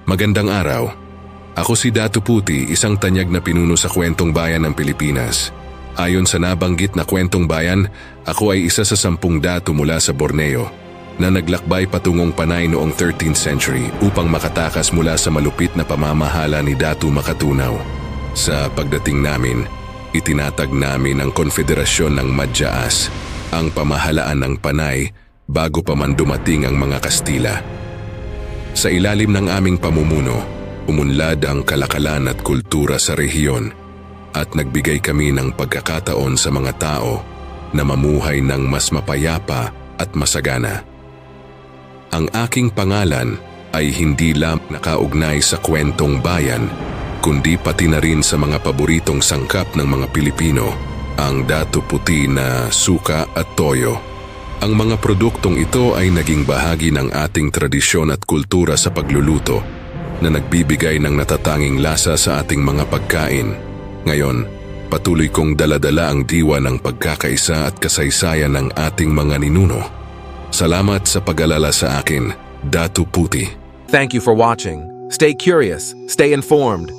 Magandang araw. Ako si Datu Puti, isang tanyag na pinuno sa kwentong bayan ng Pilipinas. Ayon sa nabanggit na kwentong bayan, ako ay isa sa 10 datu mula sa Borneo na naglakbay patungong Panay noong 13th century upang makatakas mula sa malupit na pamamahala ni Datu Makatunaw. Sa pagdating namin, itinatag namin ang Konfederasyon ng Madjaas, ang pamahalaan ng Panay bago pa man dumating ang mga Kastila. Sa ilalim ng aming pamumuno, umunlad ang kalakalan at kultura sa rehiyon at nagbigay kami ng pagkakataon sa mga tao na mamuhay ng mas mapayapa at masagana. Ang aking pangalan ay hindi lang nakaugnay sa kwentong bayan, kundi pati na rin sa mga paboritong sangkap ng mga Pilipino, ang Datu Puti na suka at toyo. Ang mga produktong ito ay naging bahagi ng ating tradisyon at kultura sa pagluluto na nagbibigay ng natatanging lasa sa ating mga pagkain. Ngayon, patuloy kong daladala ang diwa ng pagkakaisa at kasaysayan ng ating mga ninuno. Salamat sa pag-alala sa akin, Datu Puti. Thank you for watching. Stay curious, stay informed,